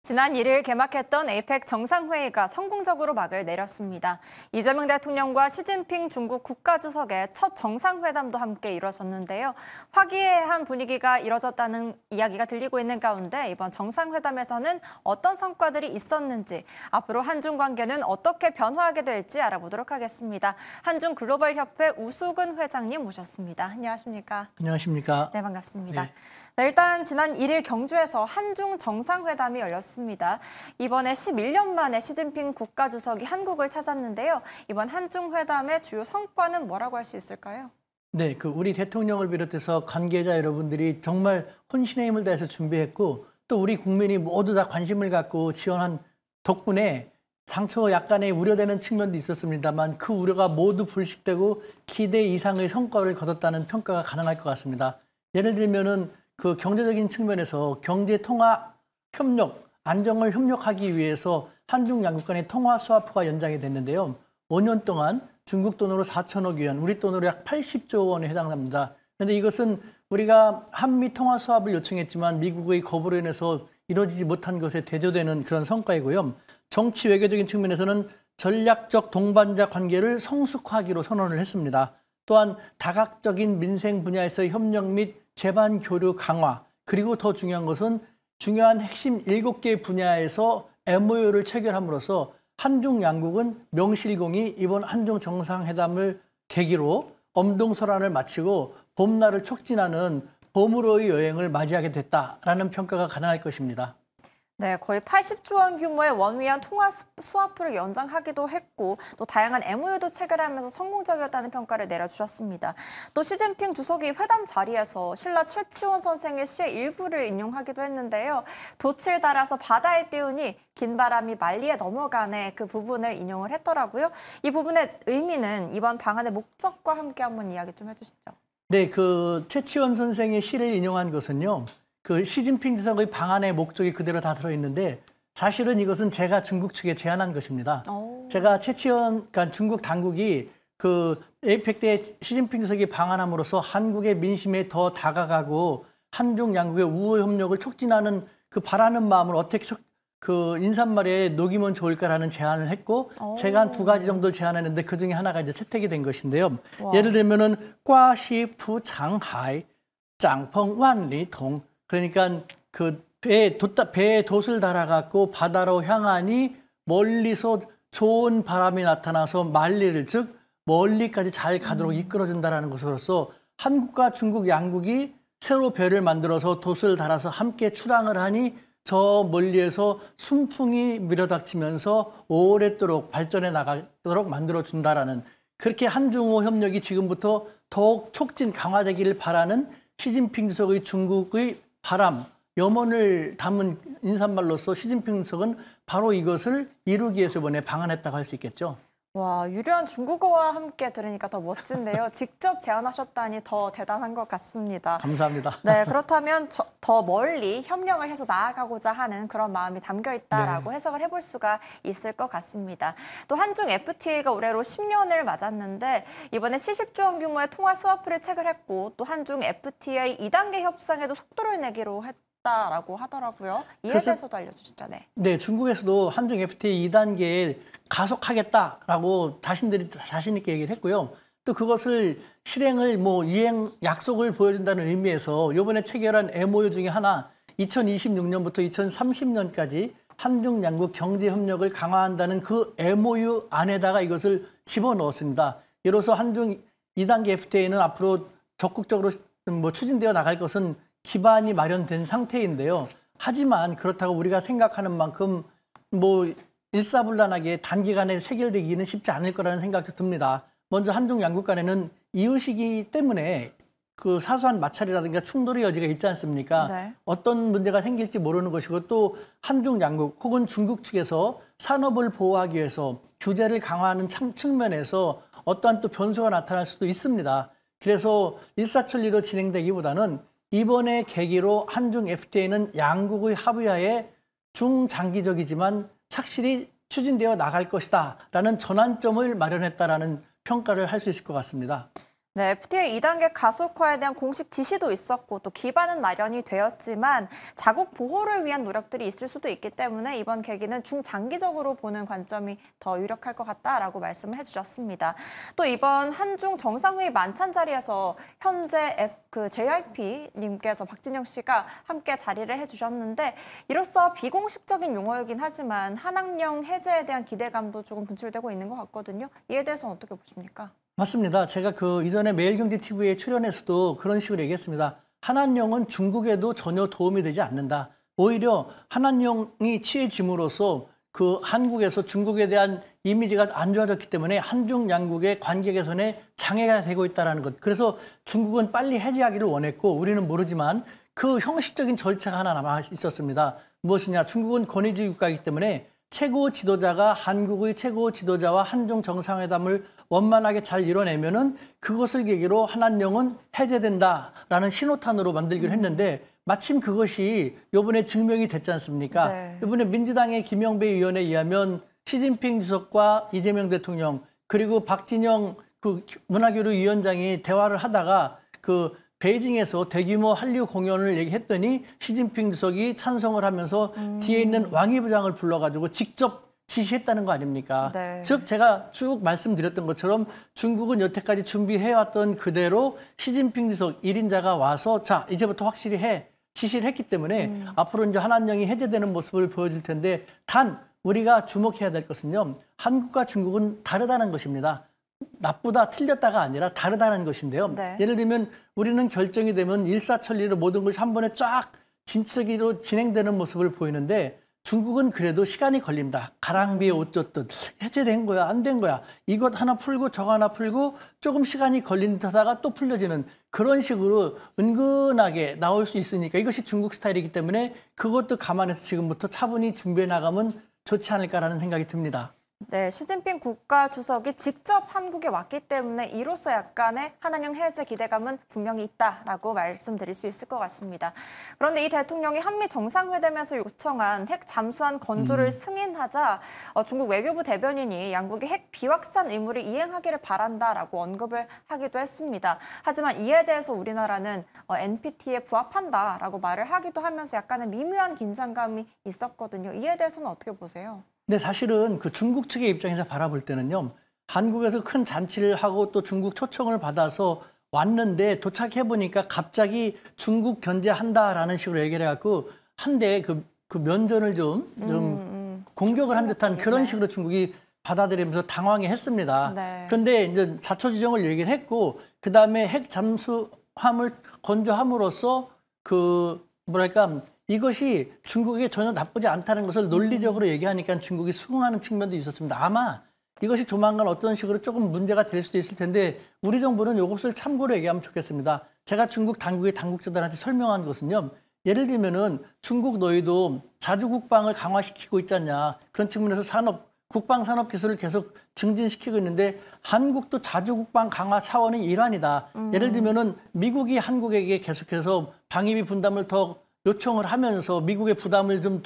지난 1일 개막했던 에이펙 정상회의가 성공적으로 막을 내렸습니다. 이재명 대통령과 시진핑 중국 국가주석의 첫 정상회담도 함께 이뤄졌는데요. 화기애애한 분위기가 이뤄졌다는 이야기가 들리고 있는 가운데 이번 정상회담에서는 어떤 성과들이 있었는지, 앞으로 한중 관계는 어떻게 변화하게 될지 알아보도록 하겠습니다. 한중글로벌협회 우수근 회장님 모셨습니다. 안녕하십니까? 안녕하십니까? 네, 반갑습니다. 네. 네, 일단 지난 1일 경주에서 한중 정상회담이 열렸습니다. 이번에 11년 만에 시진핑 국가주석이 한국을 찾았는데요. 이번 한중 회담의 주요 성과는 뭐라고 할 수 있을까요? 네, 우리 대통령을 비롯해서 관계자 여러분들이 정말 혼신의 힘을 다해서 준비했고 또 우리 국민이 모두 다 관심을 갖고 지원한 덕분에 당초 약간의 우려되는 측면도 있었습니다만 그 우려가 모두 불식되고 기대 이상의 성과를 거뒀다는 평가가 가능할 것 같습니다. 예를 들면은 그 경제적인 측면에서 경제 통화 협력, 안정을 협력하기 위해서 한중 양국 간의 통화 스와프가 연장이 됐는데요. 5년 동안 중국 돈으로 4천억 위안, 우리 돈으로 약 80조 원에 해당합니다. 그런데 이것은 우리가 한미 통화 스왑을 요청했지만 미국의 거부로 인해서 이루어지지 못한 것에 대조되는 그런 성과이고요. 정치 외교적인 측면에서는 전략적 동반자 관계를 성숙화하기로 선언을 했습니다. 또한 다각적인 민생 분야에서의 협력 및 재반 교류 강화, 그리고 더 중요한 것은 중요한 핵심 7개 분야에서 MOU를 체결함으로써 한중 양국은 명실공히 이번 한중 정상회담을 계기로 엄동설안을 마치고 봄날을 촉진하는 봄으로의 여행을 맞이하게 됐다라는 평가가 가능할 것입니다. 네, 거의 80조 원 규모의 원위안 통화 스와프를 연장하기도 했고 또 다양한 MOU도 체결하면서 성공적이었다는 평가를 내려주셨습니다. 또 시진핑 주석이 회담 자리에서 신라 최치원 선생의 시의 일부를 인용하기도 했는데요. 돛을 달아서 바다에 띄우니 긴 바람이 만리에 넘어가네, 그 부분을 인용을 했더라고요. 이 부분의 의미는 이번 방안의 목적과 함께 한번 이야기 좀 해주시죠. 네, 최치원 선생의 시를 인용한 것은요. 시진핑 주석의 방안의 목적이 그대로 다 들어있는데 사실은 이것은 제가 중국 측에 제안한 것입니다. 제가 그러니까 중국 당국이 에이펙 때 시진핑 주석이 방한함으로써 한국의 민심에 더 다가가고 한중 양국의 우호 협력을 촉진하는 바라는 마음을 어떻게 인사말에 녹이면 좋을까라는 제안을 했고 제가 한 2가지 정도를 제안했는데 그중에 하나가 이제 채택이 된 것인데요. 와. 예를 들면은 과시푸 장하이 짱펑 완리통, 그러니까 배에 돛을 달아갖고 바다로 향하니 멀리서 좋은 바람이 나타나서 만리를, 즉 멀리까지 잘 가도록 이끌어준다는 것으로서 한국과 중국 양국이 새로 배를 만들어서 돛을 달아서 함께 출항을 하니 저 멀리에서 순풍이 밀어닥치면서 오랫도록 발전해 나가도록 만들어준다라는, 그렇게 한중호 협력이 지금부터 더욱 촉진 강화되기를 바라는 시진핑 주석의 중국의 바람, 염원을 담은 인사말로서 시진핑 주석은 바로 이것을 이루기 위해서 이번에 방한했다고 할 수 있겠죠. 와, 유려한 중국어와 함께 들으니까 더 멋진데요. 직접 제안하셨다니 더 대단한 것 같습니다. 감사합니다. 네, 그렇다면 더 멀리 협력을 해서 나아가고자 하는 그런 마음이 담겨 있다라고 네. 해석을 해볼 수가 있을 것 같습니다. 또 한중 FTA가 올해로 10년을 맞았는데 이번에 70조 원 규모의 통화 스와프를 체결했고 또 한중 FTA 2단계 협상에도 속도를 내기로 했다라고 하더라고요. 이에 대해서도 알려주시죠. 네, 중국에서도 한중 FTA 2단계에 가속하겠다라고 자신들이 자신 있게 얘기를 했고요. 또 그것을 실행을 이행 약속을 보여준다는 의미에서 이번에 체결한 MOU 중에 하나, 2026년부터 2030년까지 한중 양국 경제 협력을 강화한다는 그 MOU 안에다가 이것을 집어넣었습니다. 이로써 한중 2단계 FTA는 앞으로 적극적으로 추진되어 나갈 것은 기반이 마련된 상태인데요. 하지만 그렇다고 우리가 생각하는 만큼 일사불란하게 단기간에 체결되기는 쉽지 않을 거라는 생각도 듭니다. 먼저 한중 양국 간에는 이웃이기 때문에 사소한 마찰이라든가 충돌의 여지가 있지 않습니까? 네. 어떤 문제가 생길지 모르는 것이고 또 한중 양국 혹은 중국 측에서 산업을 보호하기 위해서 규제를 강화하는 측면에서 어떠한 또 변수가 나타날 수도 있습니다. 그래서 일사천리로 진행되기보다는 이번에 계기로 한중 FTA는 양국의 합의하에 중장기적이지만 착실히 추진되어 나갈 것이다 라는 전환점을 마련했다라는 평가를 할 수 있을 것 같습니다. 네, FTA 2단계 가속화에 대한 공식 지시도 있었고 또 기반은 마련이 되었지만 자국 보호를 위한 노력들이 있을 수도 있기 때문에 이번 계기는 중장기적으로 보는 관점이 더 유력할 것 같다라고 말씀을 해주셨습니다. 또 이번 한중 정상회의 만찬 자리에서 현재 JYP님께서 박진영 씨가 함께 자리를 해주셨는데 이로써 비공식적인 용어이긴 하지만 한학령 해제에 대한 기대감도 조금 분출되고 있는 것 같거든요. 이에 대해서는 어떻게 보십니까? 맞습니다. 제가 이전에 매일경제TV에 출연해서도 그런 식으로 얘기했습니다. 한한령은 중국에도 전혀 도움이 되지 않는다. 오히려 한한령이 취해짐으로써 한국에서 중국에 대한 이미지가 안 좋아졌기 때문에 한중 양국의 관계 개선에 장애가 되고 있다는 것. 그래서 중국은 빨리 해제하기를 원했고 우리는 모르지만 그 형식적인 절차가 하나 남아 있었습니다. 무엇이냐? 중국은 권위주의 국가이기 때문에 최고 지도자가 한국의 최고 지도자와 한중 정상회담을 원만하게 잘 이뤄내면은 그것을 계기로 한한령은 해제된다라는 신호탄으로 만들기로 했는데 마침 그것이 이번에 증명이 됐지 않습니까? 네. 이번에 민주당의 김영배 의원에 의하면 시진핑 주석과 이재명 대통령 그리고 박진영 문화교류위원장이 대화를 하다가 베이징에서 대규모 한류 공연을 얘기했더니 시진핑 주석이 찬성을 하면서 뒤에 있는 왕이 부장을 불러가지고 직접 지시했다는 거 아닙니까? 네. 즉 제가 쭉 말씀드렸던 것처럼 중국은 여태까지 준비해왔던 그대로 시진핑 주석 1인자가 와서 자 이제부터 확실히 지시를 했기 때문에 앞으로 이제 한한령이 해제되는 모습을 보여줄 텐데 단 우리가 주목해야 될 것은요. 한국과 중국은 다르다는 것입니다. 나쁘다, 틀렸다가 아니라 다르다는 것인데요. 네. 예를 들면 우리는 결정이 되면 일사천리로 모든 것이 한 번에 쫙 진척이로 진행되는 모습을 보이는데 중국은 그래도 시간이 걸립니다. 가랑비에 옷 젖듯 해제된 거야, 안 된 거야. 이것 하나 풀고 저거 하나 풀고 조금 시간이 걸린 듯하다가 또 풀려지는 그런 식으로 은근하게 나올 수 있으니까 이것이 중국 스타일이기 때문에 그것도 감안해서 지금부터 차분히 준비해 나가면 좋지 않을까라는 생각이 듭니다. 네, 시진핑 국가주석이 직접 한국에 왔기 때문에 이로써 약간의 한한령 해제 기대감은 분명히 있다라고 말씀드릴 수 있을 것 같습니다. 그런데 이 대통령이 한미 정상회담에서 요청한 핵 잠수함 건조를 승인하자 중국 외교부 대변인이 양국이 핵 비확산 의무를 이행하기를 바란다라고 언급을 하기도 했습니다. 하지만 이에 대해서 우리나라는 NPT에 부합한다라고 말을 하기도 하면서 약간의 미묘한 긴장감이 있었거든요. 이에 대해서는 어떻게 보세요? 근데 사실은 중국 측의 입장에서 바라볼 때는요. 한국에서 큰 잔치를 하고 또 중국 초청을 받아서 왔는데 도착해보니까 갑자기 중국 견제한다라는 식으로 얘기를 해갖고 한데 그 면전을 좀 공격을 한 듯한 그런 식으로 중국이 받아들이면서 당황해 했습니다. 네. 그런데 이제 자초지종을 얘기를 했고 그다음에 핵 잠수함을 건조함으로써 뭐랄까 이것이 중국에게 전혀 나쁘지 않다는 것을 논리적으로 얘기하니까 중국이 수긍하는 측면도 있었습니다. 아마 이것이 조만간 어떤 식으로 조금 문제가 될 수도 있을 텐데 우리 정부는 이것을 참고로 얘기하면 좋겠습니다. 제가 중국 당국의 당국자들한테 설명한 것은요. 예를 들면은 중국 너희도 자주국방을 강화시키고 있지 않냐. 그런 측면에서 국방산업 기술을 계속 증진시키고 있는데 한국도 자주국방 강화 차원의 일환이다. 예를 들면은 미국이 한국에게 계속해서 방위비 분담을 더 요청을 하면서 미국의 부담을 좀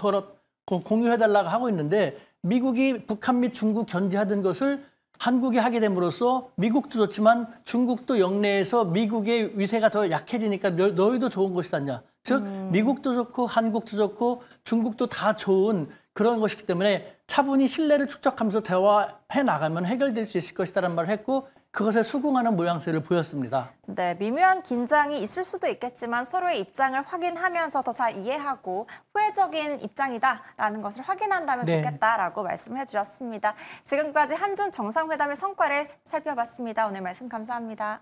공유해달라고 하고 있는데 미국이 북한 및 중국 견제하던 것을 한국이 하게 됨으로써 미국도 좋지만 중국도 영내에서 미국의 위세가 더 약해지니까 너희도 좋은 것이 아니냐. 즉 미국도 좋고 한국도 좋고 중국도 다 좋은 그런 것이기 때문에 차분히 신뢰를 축적하면서 대화해 나가면 해결될 수 있을 것이다라는 말을 했고 그것에 수긍하는 모양새를 보였습니다. 네, 미묘한 긴장이 있을 수도 있겠지만 서로의 입장을 확인하면서 더 잘 이해하고 후회적인 입장이다라는 것을 확인한다면 네. 좋겠다라고 말씀해 주셨습니다. 지금까지 한중 정상회담의 성과를 살펴봤습니다. 오늘 말씀 감사합니다.